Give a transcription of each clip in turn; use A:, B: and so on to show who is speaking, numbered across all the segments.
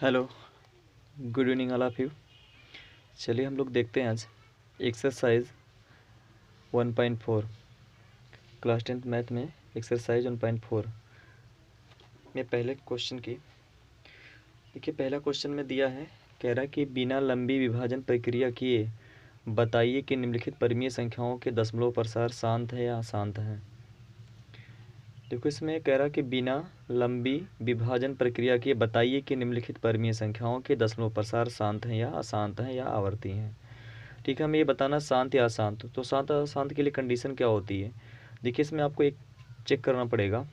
A: Hello, good evening all of you. चलिए हम लोग देखते हैं आज एक्सरसाइज 1.4 क्लास 10th मैथ में एक्सरसाइज 1.4 में पहले क्वेश्चन की। देखिए पहला क्वेश्चन में दिया है, कह रहा है कि बिना लंबी विभाजन प्रक्रिया किए बताइए कि निम्नलिखित परिमेय संख्याओं के दशमलव प्रसार शांत है या अशांत है। देखो इसमें कह रहा है कि बिना लंबी विभाजन प्रक्रिया के बताइए कि निम्नलिखित परिमेय संख्याओं के दशमलव प्रसार शांत हैं या अशांत हैं या आवर्ती हैं। ठीक है, हमें ये बताना शांत या अशांत। तो शांत अशांत के लिए कंडीशन क्या होती है। देखिए इसमें आपको एक चेक करना पड़ेगा।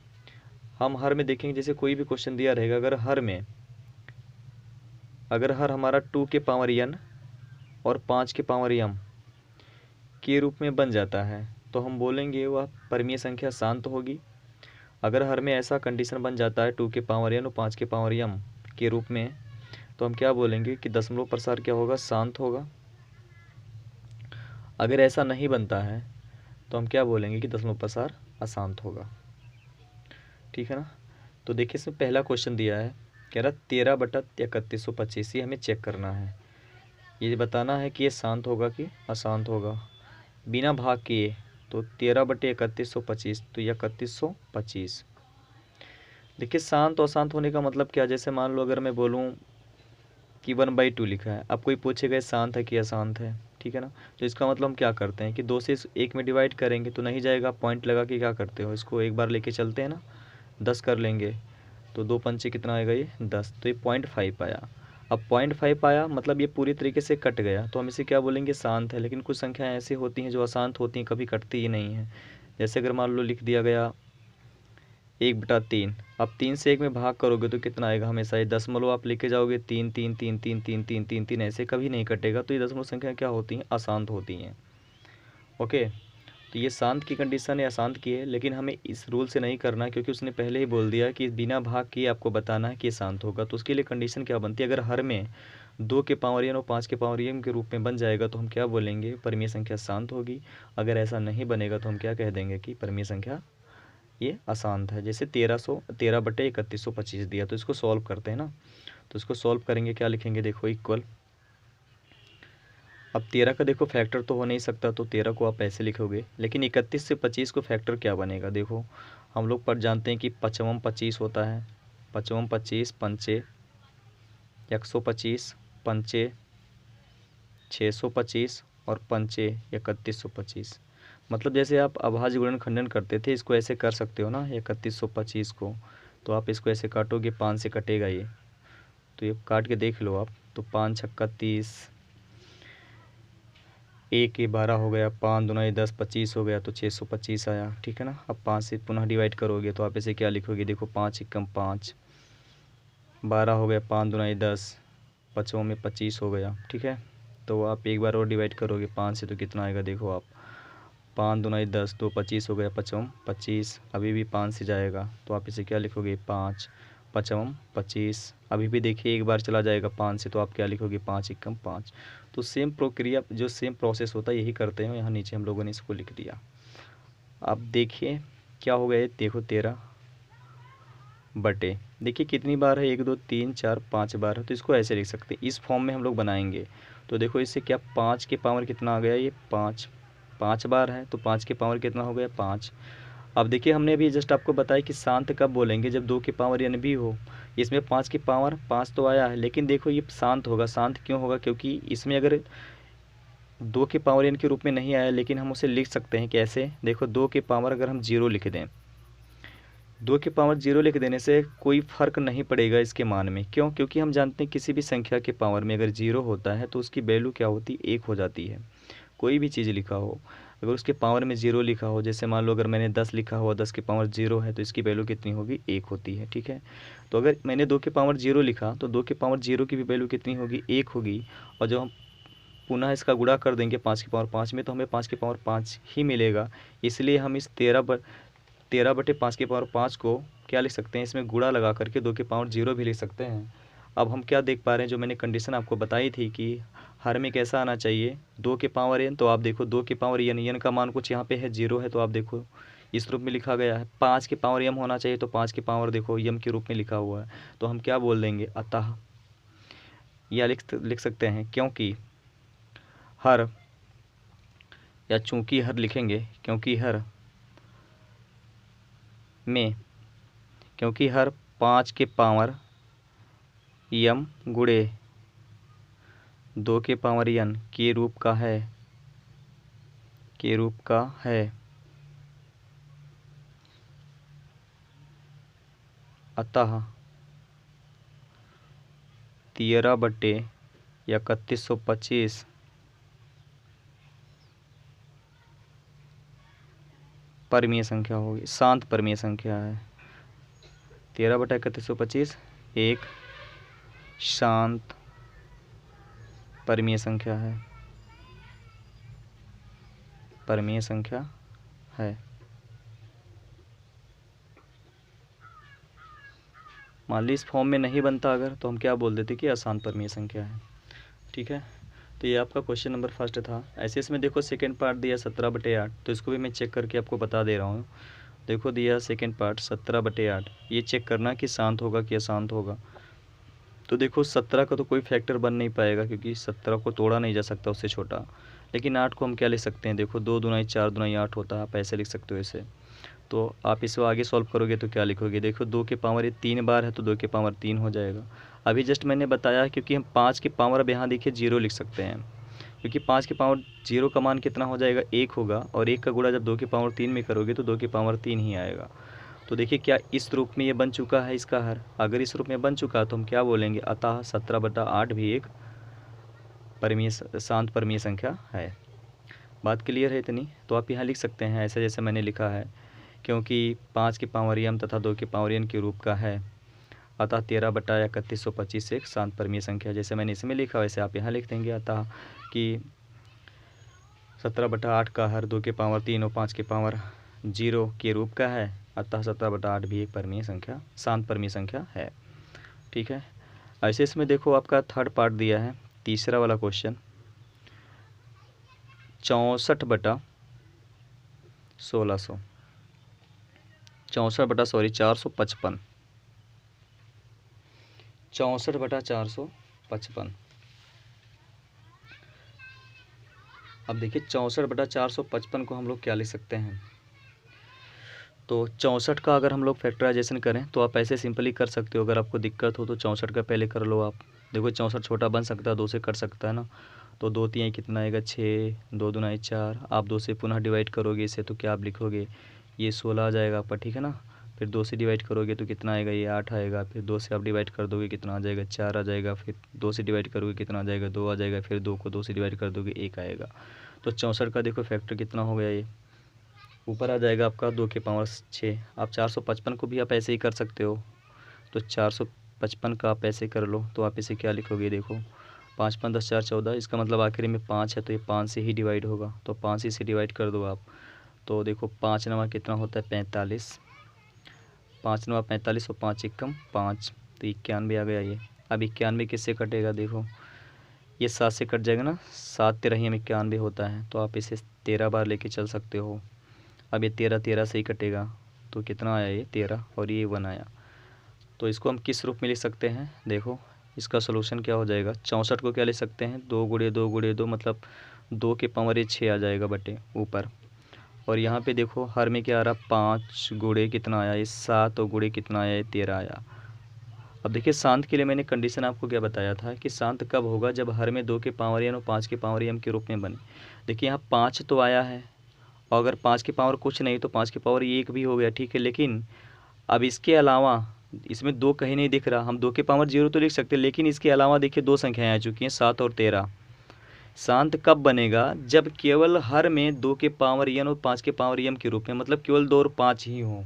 A: हम हर में देखेंगे, जैसे कोई भी क्वेश्चन दिया रहेगा, अगर हर हमारा 2 के पावर n और 5 के पावर m के रूप में बन जाता है तो हम बोलेंगे वह परिमेय संख्या शांत होगी। अगर हर में ऐसा कंडीशन बन जाता है 2 के पावर n और 5 के पावर m के रूप में, तो हम क्या बोलेंगे कि दशमलव प्रसार क्या होगा, शांत होगा। अगर ऐसा नहीं बनता है तो हम क्या बोलेंगे कि दशमलव प्रसार अशांत होगा। ठीक है ना। तो देखिए इसमें पहला क्वेश्चन दिया है, कह रहा 13/3125, ये हमें चेक करना है। ये बताना है कि ये शांत होगा कि अशांत होगा बिना भाग किए। तो 13/3125, तो ये 3125। देखिए शांत और अशांत होने का मतलब क्या, जैसे मान लो अगर मैं बोलूँ कि 1/2 लिखा है, अब कोई पूछेगा शांत है कि अशांत है। ठीक है ना। तो इसका मतलब हम क्या करते हैं कि 2 से 1 में डिवाइड करेंगे तो नहीं जाएगा, पॉइंट लगा के क्या करते हो, इसको एक बार लेके चलते हैं ना, 10 कर लेंगे तो 2 पंचे कितना आएगा, ये 10। तो ये 0.5 आया। अब 0.5 आया मतलब ये पूरी तरीके से कट गया, तो हम इसे क्या बोलेंगे, शांत है। लेकिन कुछ संख्याएं ऐसी होती हैं जो अशांत होती हैं, कभी कटती ही नहीं है। जैसे अगर मान लो लिख दिया गया 1/3, अब 3 से 1 में भाग करोगे तो कितना आएगा, हमेशा ये दशमलव आप लेके जाओगे, 3 3 3 3 3 3 3 3, ऐसे कभी नहीं कटेगा। तो ये दशमलव संख्या क्या होती हैं, अशांत होती हैं। ओके, तो ये शांत की कंडीशन है, अशांत की है, लेकिन हमें इस रूल से नहीं करना, क्योंकि उसने पहले ही बोल दिया कि बिना भाग किए आपको बताना है कि ये शांत होगा। तो उसके लिए कंडीशन क्या बनती है, अगर हर में 2 के पावर n और 5 के पावर m के रूप में बन जाएगा तो हम क्या बोलेंगे, परिमेय संख्या शांत होगी। अगर ऐसा नहीं बनेगा तो हम क्या कह देंगे कि परिमेय संख्या ये अशांत है। जैसे 13/3125 दिया, तो इसको सॉल्व करते हैं ना। तो इसको सॉल्व करेंगे, क्या लिखेंगे, देखो इक्वल। अब 13 का देखो फैक्टर तो हो नहीं सकता, तो 13 को आप ऐसे लिखोगे, लेकिन 31 से 25 को फैक्टर क्या बनेगा, देखो हम लोग पर जानते हैं कि 55 25 होता है। 55 25 पंचे 125, पंचे 625 और पंचे 3125। मतलब जैसे आप अभाज्य गुणन खंडन करते थे, इसको ऐसे कर सकते हो ना, 3125 को। तो आप इसको ऐसे काटोगे, 5 से कटेगा ये, तो ये काट के देख लो आप। तो 5 छक्का 30, 1 ये 12 हो गया, 5 दूना ये 10, 25 हो गया, तो 625 आया। ठीक है ना। अब 5 से पुनः डिवाइड करोगे तो आप इसे क्या लिखोगे, देखो 5 एकम 5, 12 हो गया, 5 दूना ये 10, 5 में 25 हो गया। ठीक है। तो आप एक बार और डिवाइड करोगे 5 से, तो कितना आएगा, देखो आप, 5 दूना 10, 2 25 हो गया, 5 25, अभी भी 5 से जाएगा, तो आप इसे क्या लिखोगे, 5 5 25। अभी भी देखिए एक बार चला जाएगा 5 से, तो आप क्या लिखोगे, 5 एकम 5। तो सेम प्रक्रिया, जो सेम प्रोसेस होता है यही करते हैं। यहाँ नीचे हम लोगों ने इसको लिख दिया। अब देखिए क्या हो गया, देखो 13 बटे, देखिए कितनी बार है, 1 2 3 4 5 बार है, तो इसको ऐसे लिख सकते हैं, इस फॉर्म में हम लोग बनाएंगे। तो देखो इससे क्या, 5 के पावर कितना आ गया, ये 5 बार है, तो 5 के पावर कितना हो गया, 5। अब देखिए हमने अभी जस्ट आपको बताया कि शांत कब बोलेंगे, जब 2 के पावर n भी हो। इसमें 5 की पावर 5 तो आया है, लेकिन देखो ये शांत होगा। शांत क्यों होगा, क्योंकि इसमें अगर 2 के पावर n के रूप में नहीं आया, लेकिन हम उसे लिख सकते हैं कैसे, देखो 2 के पावर अगर हम 0 लिख दें, 2 के पावर 0 लिख देने से कोई फ़र्क नहीं पड़ेगा इसके मान में। क्यों, क्योंकि हम जानते हैं किसी भी संख्या के पावर में अगर 0 होता है तो उसकी वैल्यू क्या होती है, 1 हो जाती है। कोई भी चीज़ लिखा हो, अगर उसके पावर में 0 लिखा हो, जैसे मान लो अगर मैंने 10 लिखा हुआ, 10 के पावर 0 है, तो इसकी वैल्यू कितनी होगी, 1 होती है। ठीक है। तो अगर मैंने 2 के पावर 0 लिखा, तो 2 के पावर 0 की भी वैल्यू कितनी होगी, 1 होगी। और जब हम पुनः इसका गुणा कर देंगे 5 की पावर 5 में, तो हमें 5 की पावर 5 ही मिलेगा। इसलिए हम इस 13/5 की पावर 5 को क्या लिख सकते हैं, इसमें गुणा लगा करके 2 की पावर 0 भी लिख सकते हैं। अब हम क्या देख पा रहे हैं, जो मैंने कंडीशन आपको बताई थी कि हर में कैसा आना चाहिए, 2 के पावर n, तो आप देखो 2 के पावर n का मान कुछ यहाँ पे है 0 है, तो आप देखो इस रूप में लिखा गया है। 5 के पावर m होना चाहिए, तो 5 के पावर देखो m के रूप में लिखा हुआ है, तो हम क्या बोल देंगे, अतः या लिख सकते हैं क्योंकि हर, या चूंकि हर लिखेंगे, क्योंकि हर में, क्योंकि हर 5 के पावर यम गुणे 2 के पावर n के रूप का है, के रूप का है, अतः 13/3125 परमीय संख्या होगी, शांत परमीय संख्या है। 13/3125 एक शांत परमीय संख्या है, परमीय संख्या है। मान ली इस फॉर्म में नहीं बनता अगर, तो हम क्या बोल देते कि अशांत परमीय संख्या है। ठीक है, तो ये आपका क्वेश्चन नंबर फर्स्ट था। ऐसे इसमें देखो सेकंड पार्ट दिया 17/8, तो इसको भी मैं चेक करके आपको बता दे रहा हूँ। देखो दिया सेकंड पार्ट 17/8, ये चेक करना कि शांत होगा कि अशांत होगा। तो देखो 17 का तो कोई फैक्टर बन नहीं पाएगा, क्योंकि 17 को तोड़ा नहीं जा सकता उससे छोटा। लेकिन 8 को हम क्या लिख सकते हैं, देखो 2 दूनाई 4 दूनाई 8 होता है, आप ऐसे लिख सकते हो इसे। तो आप इसको आगे सॉल्व करोगे तो क्या लिखोगे, देखो 2 के पावर ये 3 बार है, तो 2 के पावर 3 हो जाएगा। अभी जस्ट मैंने बताया, क्योंकि हम 5 के पावर अब यहाँ देखिए 0 लिख सकते हैं, क्योंकि 5 के पावर 0 का मान कितना हो जाएगा, 1 होगा, और 1 का गुणा जब 2 के पावर 3 में करोगे तो 2 के पावर 3 ही आएगा। तो देखिए क्या इस रूप में ये बन चुका है इसका हर। अगर इस रूप में बन चुका तो हम क्या बोलेंगे, अतः 17/8 भी एक परमीय शांत परमीय संख्या है। बात क्लियर है इतनी? तो आप यहाँ लिख सकते हैं ऐसे जैसे मैंने लिखा है, क्योंकि 5 के पावर यम तथा 2 के पावर n के रूप का है, अतः 13/3125 एक शांत परमीय संख्या। जैसे मैंने इसमें लिखा वैसे आप यहाँ लिख देंगे, अतः कि 17/8 का हर 2 के पावर 3 और 5 के पावर 0 के रूप का है, अतः 17/8 भी एक परमीय संख्या, शांत परमीय संख्या है। ठीक है, ऐसे इसमें देखो आपका थर्ड पार्ट दिया है, तीसरा वाला क्वेश्चन 64/1600, 455, 64/455। अब देखिए 64/455 को हम लोग क्या लिख सकते हैं, तो 64 का अगर हम लोग फैक्टराइजेशन करें तो आप ऐसे सिंपली कर सकते हो। अगर आपको दिक्कत हो तो 64 का पहले कर लो आप। देखो 64 छोटा बन सकता है, 2 से कट सकता है ना, तो 2 3 कितना आएगा 6, 2 दूना 4, आप 2 से पुनः डिवाइड करोगे इसे तो क्या आप लिखोगे, ये 16 आ जाएगा आपका, ठीक है ना। फिर 2 से डिवाइड करोगे तो कितना आएगा, ये 8 आएगा। फिर 2 से आप डिवाइड कर दोगे कितना आ जाएगा, 4 आ जाएगा। फिर 2 से डिवाइड करोगे कितना आ जाएगा, 2 आ जाएगा। फिर 2 को 2 से डिवाइड कर दोगे 1 आएगा। तो 64 का देखो फैक्टर कितना हो गया, ये ऊपर आ जाएगा आपका 2 के पावर 6। आप 455 को भी आप ऐसे ही कर सकते हो, तो 455 का आप ऐसे कर लो, तो आप इसे क्या लिखोगे, देखो 5 5 10 4 14, इसका मतलब आखिरी में 5 है तो ये 5 से ही डिवाइड होगा, तो 5 ही से डिवाइड कर दो आप। तो देखो 5 नवा कितना होता है 45, 5 नवा 45 और 5 एकम 5, तो 91 आ गया ये। अब 91 किससे कटेगा, देखो ये 7 से कट जाएगा ना, 7 13 91 होता है, तो आप इसे 13 बार लेके चल सकते हो। अब ये 13 13 से ही कटेगा, तो कितना आया ये 13 और ये 1 आया। तो इसको हम किस रूप में लिख सकते हैं, देखो इसका सोल्यूशन क्या हो जाएगा, 64 को क्या लिख सकते हैं, 2 गुणे 2 गुणे 2, मतलब 2 के पावर ये 6 आ जाएगा बटे ऊपर। और यहाँ पे देखो हर में क्या आ रहा, 5 गुणे कितना आया, ये 7 और गुणे कितना आया, ये 13 आया। अब देखिए शांत के लिए मैंने कंडीशन आपको क्या बताया था कि शांत कब होगा, जब हर में 2 के पावर n और 5 के पावर m के रूप में बने। देखिए यहाँ 5 तो आया है, और अगर 5 के पावर कुछ नहीं तो 5 के पावर 1 भी हो गया, ठीक है। लेकिन अब इसके अलावा इसमें 2 कहीं नहीं दिख रहा, हम 2 के पावर 0 तो लिख सकते हैं, लेकिन इसके अलावा देखिए 2 संख्याएं आ चुकी हैं 7 और 13। शांत कब बनेगा, जब केवल हर में 2 के पावर n और 5 के पावर m के रूप में, मतलब केवल 2 और 5 ही हो,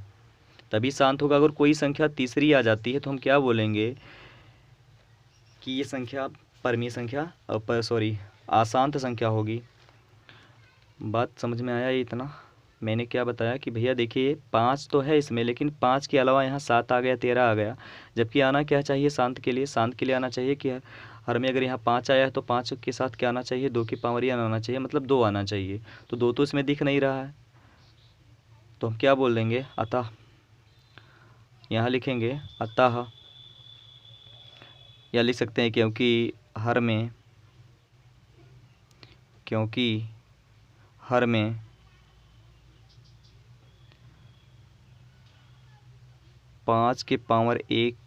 A: तभी शांत होगा। अगर कोई संख्या तीसरी आ जाती है तो हम क्या बोलेंगे कि ये संख्या परमीय संख्या, सॉरी अशांत संख्या होगी। बात समझ में आया ये इतना? मैंने क्या बताया कि भैया देखिए 5 तो है इसमें, लेकिन 5 के अलावा यहाँ 7 आ गया, 13 आ गया, जबकि आना क्या चाहिए शांत के लिए, शांत के लिए आना चाहिए कि हर में अगर यहाँ 5 आया है तो 5 के साथ क्या आना चाहिए, 2 की पावर n आना चाहिए, मतलब 2 आना चाहिए। तो 2 तो इसमें दिख नहीं रहा है, तो हम क्या बोल देंगे, अतः यहाँ लिखेंगे, अतः या लिख सकते हैं क्योंकि हर में, क्योंकि हर में पाँच के पावर एक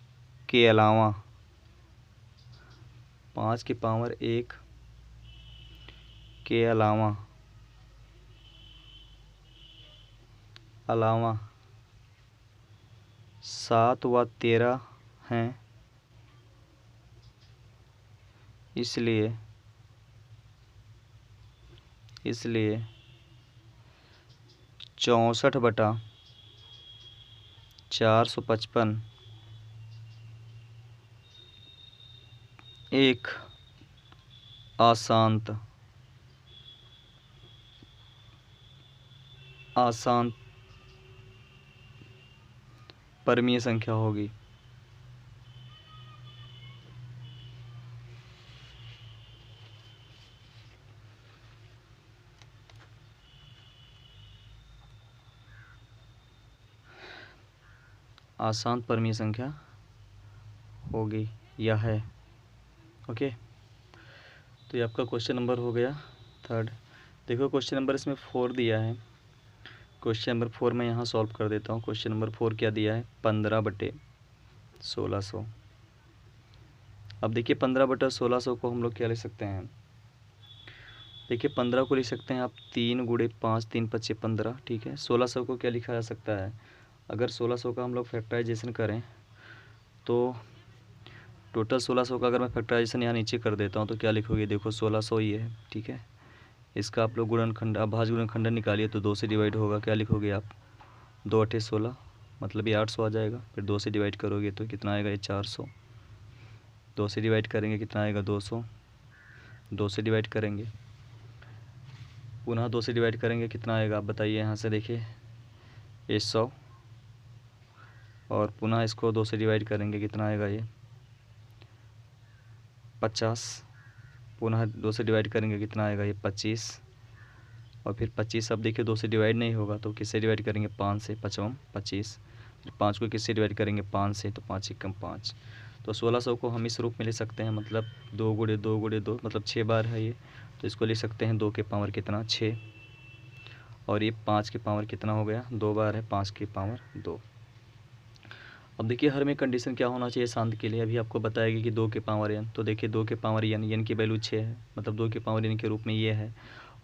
A: के अलावा, पाँच के पावर एक के अलावा सात व 13 हैं, इसलिए 64/455 एक अशांत परमीय संख्या होगी। अशांत परमीय संख्या होगी या है। ओके, तो ये आपका क्वेश्चन नंबर हो गया 3rd। देखो क्वेश्चन नंबर इसमें 4 दिया है। क्वेश्चन नंबर 4 मैं यहाँ सॉल्व कर देता हूँ। क्वेश्चन नंबर 4 क्या दिया है? 15/1600। अब देखिए 15/1600 को हम लोग क्या लिख सकते हैं? देखिए 15 को लिख सकते हैं आप 3 × 5, 3 × 5 = 15, ठीक है। 1600 को क्या लिखा जा सकता है? अगर 1600 का हम लोग फैक्टराइजेशन करें तो टोटल 1600 का अगर मैं फैक्टराइजेशन यहाँ नीचे कर देता हूँ तो क्या लिखोगे? देखो 1600 ही है, ठीक है। इसका आप लोग गुणनखंड, अभाज्य गुणनखंड निकालिए तो 2 से डिवाइड होगा। क्या लिखोगे आप? 2 × 8 = 16, मतलब ये 800 आ जाएगा। फिर 2 से डिवाइड करोगे तो कितना आएगा? ये 400। 2 से डिवाइड करेंगे कितना आएगा? 200। 2 से डिवाइड करेंगे, पुनः 2 से डिवाइड करेंगे कितना आएगा? आप बताइए। यहाँ से देखिए ये 100, और पुनः इसको 2 से डिवाइड करेंगे कितना आएगा? ये 50। पुनः 2 से डिवाइड करेंगे कितना आएगा? ये 25। और फिर 25 अब देखिए 2 से डिवाइड नहीं होगा तो किससे डिवाइड करेंगे? 5 से। 5 × 25। फिर 5 को किससे डिवाइड करेंगे? 5 से। तो 5 × 5। तो 1600 को हम इस रूप में लिख सकते हैं, मतलब 2 × 2 × 2, मतलब 6 बार है ये। तो इसको लिख सकते हैं 2 के पावर कितना? 6। और ये 5 के पावर कितना हो गया? 2 बार है, 5 के पावर 2। अब देखिए हर में कंडीशन क्या होना चाहिए शांत के लिए? अभी आपको बताएगी कि 2 के पावर n। तो देखिए 2 के पावर n की वैल्यू 6 है, मतलब 2 के पावर n के रूप में ये है।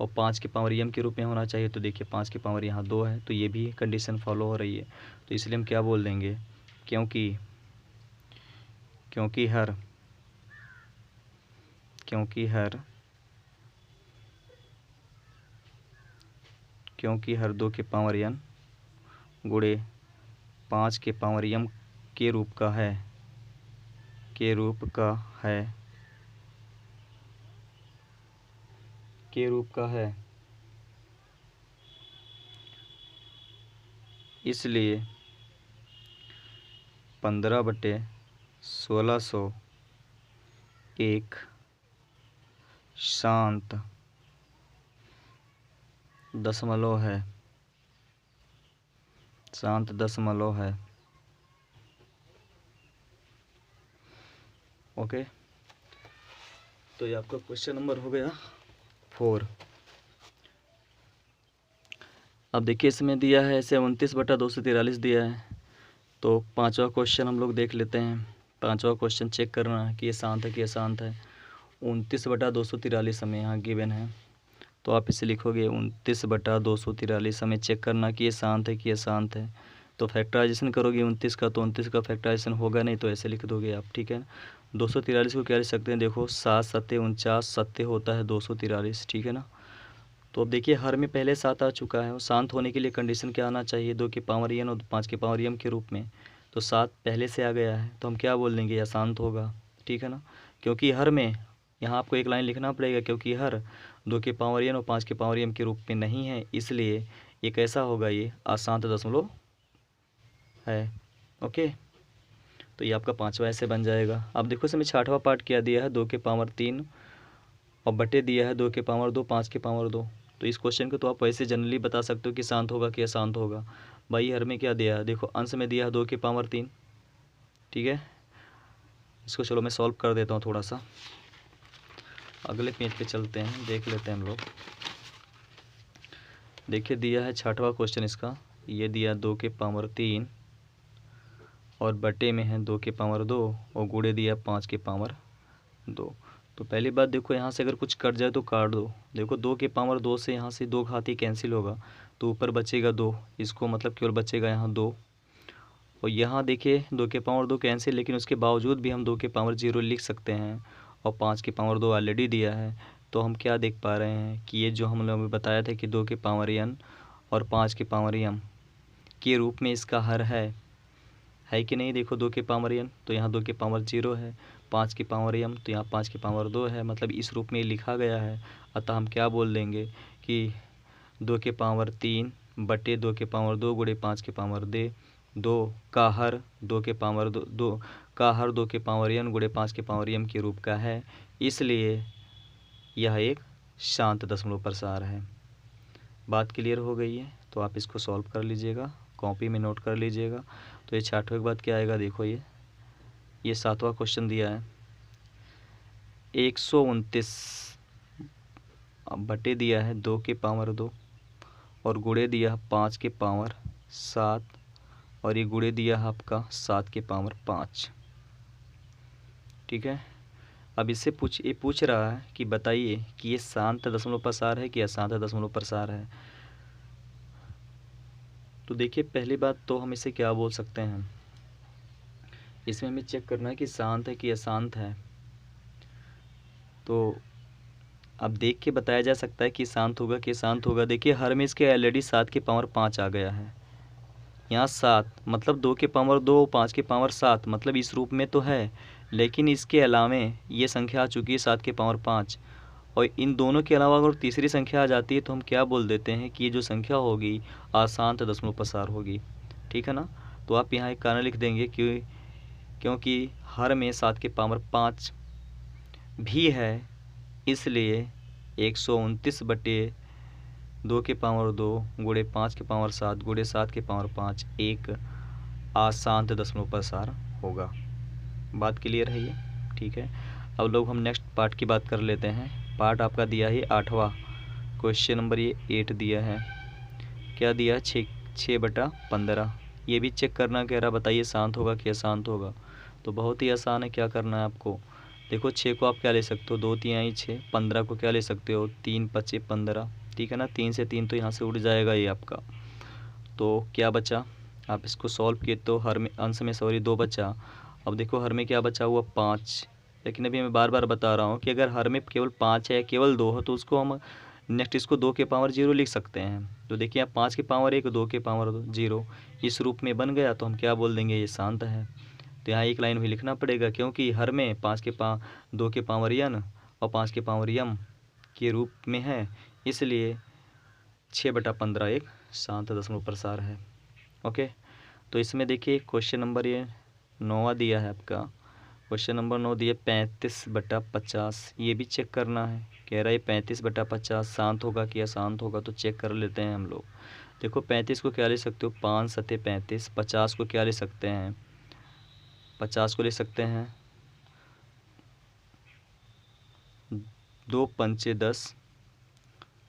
A: और 5 के पावर m के रूप में होना चाहिए, तो देखिए 5 के पावर यहाँ 2 है, तो ये भी कंडीशन फॉलो हो रही है। तो इसलिए हम क्या बोल देंगे? क्योंकि हर 2 के पावर n गुणे 5 के पावर m के रूप का है, इसलिए 15/1600 एक शांत दशमलव है। ओके, तो ये आपका क्वेश्चन नंबर हो गया 4। अब देखिए इसमें दिया है ऐसे 29/243 दिया है। तो 5वां क्वेश्चन हम लोग देख लेते हैं। 5वां क्वेश्चन चेक करना है कि ये शांत है कि अशांत है। 29/243 हमें यहाँ गिवन है, तो आप इसे लिखोगे 29/243। हमें चेक करना कि ये शांत है कि अशांत है। तो फैक्टराइजेशन करोगे 29 का, तो 29 का फैक्टराइजेशन होगा नहीं, तो ऐसे लिख दोगे आप, ठीक है। 243 को क्या लिख सकते हैं? देखो 7 × 7 = 49, 7 होता है 243, ठीक है ना। तो अब देखिए हर में पहले 7 आ चुका है, और शांत होने के लिए कंडीशन क्या आना चाहिए? 2 के पावर n और 5 के पावर m के रूप में। तो 7 पहले से आ गया है, तो हम क्या बोल देंगे? अशांत होगा, ठीक है ना। क्योंकि हर में, यहाँ आपको एक लाइन लिखना पड़ेगा, क्योंकि हर 2 के पावर n और 5 के पावर m के रूप में नहीं है, इसलिए ये कैसा होगा? ये अशांत दशमलव है। ओके, तो ये आपका 5वां ऐसे बन जाएगा। अब देखो इसमें 6वां पार्ट क्या दिया है? 2 के पावर 3 और बटे दिया है 2 के पावर 2, 5 के पावर 2। तो इस क्वेश्चन को तो आप वैसे जनरली बता सकते हो कि शांत होगा कि अशांत होगा। भाई हर में क्या दिया है? देखो अंश में दिया है 2 के पावर 3, ठीक है। इसको चलो मैं सॉल्व कर देता हूँ थोड़ा सा। अगले पेज पे चलते हैं, देख लेते हैं हम लोग। देखिए दिया है 6वां क्वेश्चन इसका, ये दिया 2 के पावर 3 और बटे में है 2 के पावर 2 और गुणे दिया 5 के पावर 2। तो पहली बात देखो, यहाँ से अगर कुछ कट जाए तो काट दो। देखो 2 के पावर 2 से यहाँ से 2 घाती कैंसिल होगा तो ऊपर बचेगा 2, इसको मतलब केवल बचेगा यहाँ 2। और यहाँ देखिए 2 के पावर 2 कैंसिल, लेकिन उसके बावजूद भी हम 2 के पावर 0 लिख सकते हैं और 5 के पावर 2 ऑलरेडी दिया है। तो हम क्या देख पा रहे हैं कि ये जो हम लोग बताया था कि 2 के पावर n और 5 के पावर m के रूप में इसका हर है कि नहीं। देखो 2 के पावर n तो यहाँ 2 के पावर 0 है, 5 के पावर m तो यहाँ 5 के पावर 2 है, मतलब इस रूप में लिखा गया है। अतः हम क्या बोल देंगे कि 2 के पावर 3 बटे 2 के पावर 2 गुणे 5 के पावर 2 का हर 2 के पावर 2 का हर 2 के पावर n गुणे 5 के पावर m के रूप का है, इसलिए यह एक शांत दशमलव प्रसार है। बात क्लियर हो गई है, तो आप इसको सॉल्व कर लीजिएगा, कॉपी में नोट कर लीजिएगा। तो ये 6वें के बाद क्या आएगा, देखो ये 7वां क्वेश्चन दिया है 129 बटे दिया है 2 के पावर 2 और गुणे दिया 5 के पावर 7 और ये गुणे दिया है आपका 7 के पावर 5। ठीक है, अब इससे पूछ रहा है कि बताइए कि ये शांत दशमलव प्रसार है कि अशांत दशमलव प्रसार है। तो देखिए पहली बात तो हम इसे क्या बोल सकते हैं, इसमें हमें चेक करना है कि शांत है कि अशांत है। तो अब देख के बताया जा सकता है कि शांत होगा कि अशांत होगा। देखिए हर में इसके ऑलरेडी 7 के पावर 5 आ गया है, यहाँ 7 मतलब 2 के पावर 2 5 के पावर 7 मतलब इस रूप में तो है, लेकिन इसके अलावे ये संख्या आ चुकी है 7 के पावर 5 और इन दोनों के अलावा अगर तीसरी संख्या आ जाती है तो हम क्या बोल देते हैं कि ये जो संख्या होगी अशांत दशमलव प्रसार होगी। ठीक है ना। तो आप यहाँ एक कारण लिख देंगे क्योंकि हर में 7 के पावर 5 भी है, इसलिए 129 बटे 2 के पावर 2 गुणे 5 के पावर 7 गुणे 7 के पावर 5 एक अशांत दशमलव प्रसार होगा। बात क्लियर है ये। ठीक है, अब लोग हम नेक्स्ट पार्ट की बात कर लेते हैं। पार्ट आपका दिया है 8वां क्वेश्चन नंबर, ये 8 दिया है, क्या दिया है 6/15। ये भी चेक करना कह रहा, बताइए शांत होगा कि अशांत होगा। तो बहुत ही आसान है, क्या करना है आपको, देखो 6 को आप क्या ले सकते हो, 2 3 6, 15 को क्या ले सकते हो 3 5 15। ठीक है ना, 3 से 3 तो यहाँ से उड़ जाएगा ये आपका। तो क्या बचा, आप इसको सॉल्व किए तो हर में अंश में 2 बचा। अब देखो हर में क्या बचा हुआ 5, लेकिन अभी मैं बार बार बता रहा हूँ कि अगर हर में केवल 5 है केवल 2 है तो उसको हम नेक्स्ट इसको 2 के पावर 0 लिख सकते हैं। तो देखिए आप 5 के पावर 1 2 के पावर 0 इस रूप में बन गया, तो हम क्या बोल देंगे, ये शांत है। तो यहाँ एक लाइन भी लिखना पड़ेगा, क्योंकि हर में 2 के पावर n और 5 के पावर m के रूप में है, इसलिए 6/15 एक शांत दशमलव प्रसार है। ओके, तो इसमें देखिए क्वेश्चन नंबर ये 9वां दिया है आपका, क्वेश्चन नंबर 9 दिया 35/50। ये भी चेक करना है, कह रहा है 35/50 शांत होगा कि अशांत होगा। तो चेक कर लेते हैं हम लोग। देखो 35 को क्या ले सकते हो 5 सत्ते 35, 50 को क्या ले सकते हैं 50 को ले सकते हैं 2 पंचे 10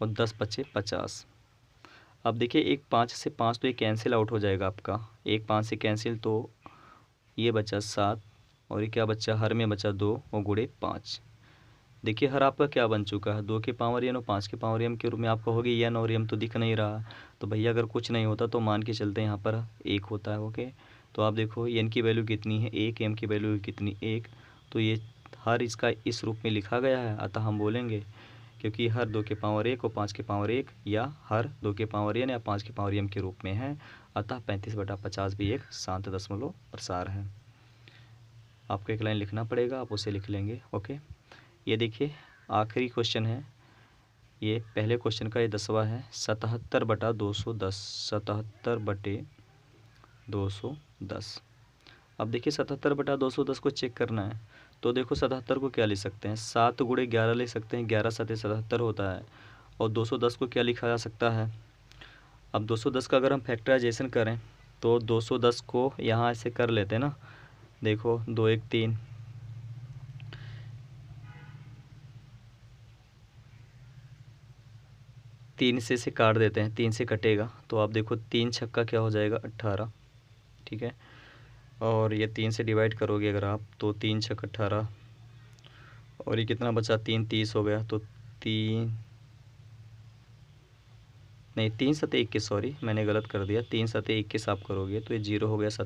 A: और 10 पचे 50। अब देखिए एक 5 से 5 तो ये कैंसिल आउट हो जाएगा आपका, एक 5 से कैंसिल, तो ये बचा 7 और ये क्या बचा, हर में बचा 2 और गुणे 5। देखिए हर आपका क्या बन चुका है 2 के पावर n और 5 के पावर m के रूप में आपका हो गया n और m तो दिख नहीं रहा। तो भैया अगर कुछ नहीं होता तो मान के चलते हैं यहाँ पर 1 होता है। ओके, तो आप देखो n की वैल्यू कितनी है 1, m की वैल्यू कितनी 1, तो ये हर इसका इस रूप में लिखा गया है। अतः हम बोलेंगे क्योंकि हर 2 के पावर 1 और 5 के पावर 1 या हर 2 के पावर n या 5 के पावर m के रूप में है, अतः 35/50 भी एक शांत दशमलव प्रसार है। आपको एक लाइन लिखना पड़ेगा, आप उसे लिख लेंगे। ओके, ये देखिए आखिरी क्वेश्चन है, ये पहले क्वेश्चन का ये 10वां है 77/210, 77/210। अब देखिए 77/210 को चेक करना है, तो देखो 77 को क्या ले सकते हैं 7 गुणे 11 ले सकते हैं, 11 7 77 होता है। और 210 को क्या लिखा जा सकता है, अब 210 का अगर हम फैक्टराइजेशन करें तो 210 को यहाँ ऐसे कर लेते हैं ना, देखो 2 1 3 3 से इसे काट देते हैं, 3 से कटेगा तो आप देखो 3 छक्का क्या हो जाएगा 18, ठीक है। और ये 3 से डिवाइड करोगे अगर आप तो 3 छक्का 18, और ये कितना बचा 3 30 हो गया, तो 3 नहीं 3 सते 21, सॉरी मैंने गलत कर दिया, 3 सते 21 आप करोगे तो ये 0 हो गया।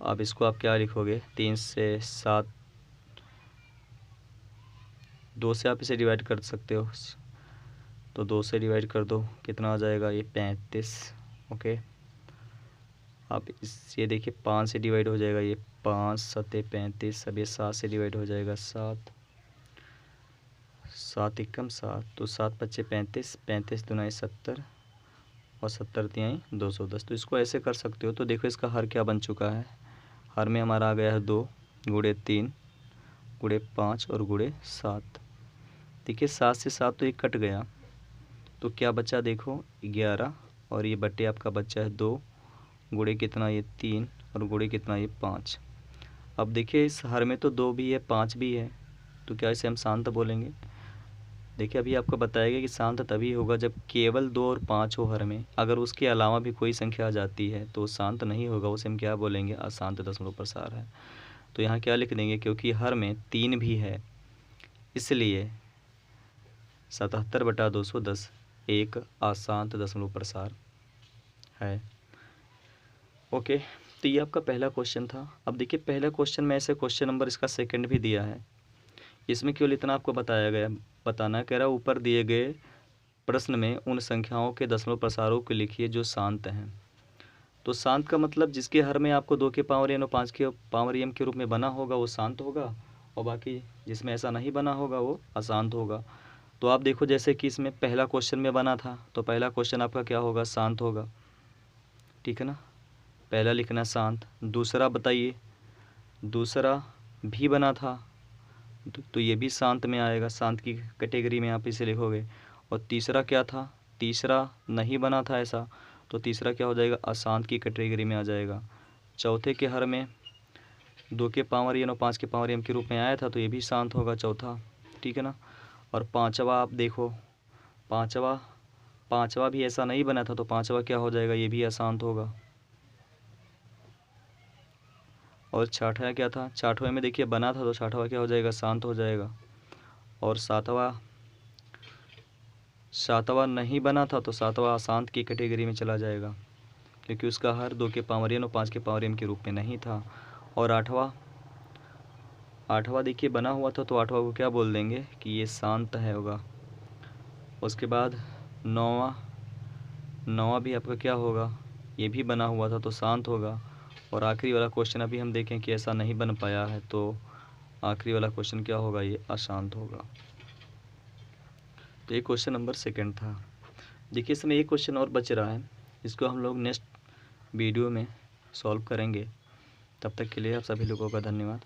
A: अब इसको आप क्या लिखोगे, 3 से 7, 2 से आप इसे डिवाइड कर सकते हो, तो 2 से डिवाइड कर दो कितना आ जाएगा ये 35, ओके। आप इस ये देखिए 5 से डिवाइड हो जाएगा ये 5 सते 35, अब ये 7 से डिवाइड हो जाएगा 7, 7 एकम 7, तो 7 पच्चे 35, 35 दुनाई 70 और 70 तिहाई 210। तो इसको ऐसे कर सकते हो। तो देखो इसका हर क्या बन चुका है, हर में हमारा आ गया है 2 गुणे 3 गुणे 5 और गुणे 7। देखिए 7 से 7 तो एक कट गया, तो क्या बचा देखो 11, और ये बट्टे आपका बच्चा है 2 गुणे कितना ये 3 और गुणे कितना ये 5। अब देखिए इस हर में तो 2 भी है 5 भी है, तो क्या इसे हम शांत बोलेंगे। देखिए अभी आपको बताएगा कि शांत तभी होगा जब केवल 2 और 5 हो हर में, अगर उसके अलावा भी कोई संख्या आ जाती है तो शांत नहीं होगा, उसे हम क्या बोलेंगे, अशांत दशमलव प्रसार है। तो यहाँ क्या लिख देंगे, क्योंकि हर में 3 भी है इसलिए 77/210 एक अशांत दशमलव प्रसार है। ओके, तो ये आपका पहला क्वेश्चन था। अब देखिए पहला क्वेश्चन में ऐसे क्वेश्चन नंबर इसका सेकंड भी दिया है, इसमें केवल इतना आपको बताया गया, बताना कह रहा ऊपर दिए गए प्रश्न में उन संख्याओं के दशमलव प्रसारों को लिखिए जो शांत हैं। तो शांत का मतलब जिसके हर में आपको 2 के पावर एन और 5 के पावर एम के रूप में बना होगा वो शांत होगा, और बाकी जिसमें ऐसा नहीं बना होगा वो अशांत होगा। तो आप देखो जैसे कि इसमें पहला क्वेश्चन में बना था, तो पहला क्वेश्चन आपका क्या होगा, शांत होगा, ठीक है ना, पहला लिखना शांत। दूसरा बताइए, दूसरा भी बना था तो ये भी शांत में आएगा, शांत की कैटेगरी में आप इसे लिखोगे। और तीसरा क्या था, तीसरा नहीं बना था ऐसा, तो तीसरा क्या हो जाएगा, अशांत की कैटेगरी में आ जाएगा। चौथे के हर में 2 के पावर एन और 5 के पावर एम के रूप में आया था, तो ये भी शांत होगा चौथा, ठीक है ना। और पांचवा आप देखो, पांचवा भी ऐसा नहीं बना था, तो पांचवा क्या हो जाएगा, ये भी अशांत होगा। और छठा क्या था, छठवें में देखिए बना था, तो छठवा क्या हो जाएगा, शांत हो जाएगा। और सातवां नहीं बना था, तो सातवां अशांत की कैटेगरी में चला जाएगा, क्योंकि उसका हर 2 के पावर एन और 5 के पावर एम के रूप में नहीं था। और आठवां देखिए बना हुआ था, तो आठवां को क्या बोल देंगे कि ये शांत है होगा। उसके बाद नौवां भी आपका क्या होगा, ये भी बना हुआ था तो शांत होगा। और आखिरी वाला क्वेश्चन अभी हम देखें कि ऐसा नहीं बन पाया है, तो आखिरी वाला क्वेश्चन क्या होगा, ये अशांत होगा। तो ये क्वेश्चन नंबर सेकंड था। देखिए इसमें एक क्वेश्चन और बच रहा है, इसको हम लोग नेक्स्ट वीडियो में सॉल्व करेंगे। तब तक के लिए आप सभी लोगों का धन्यवाद।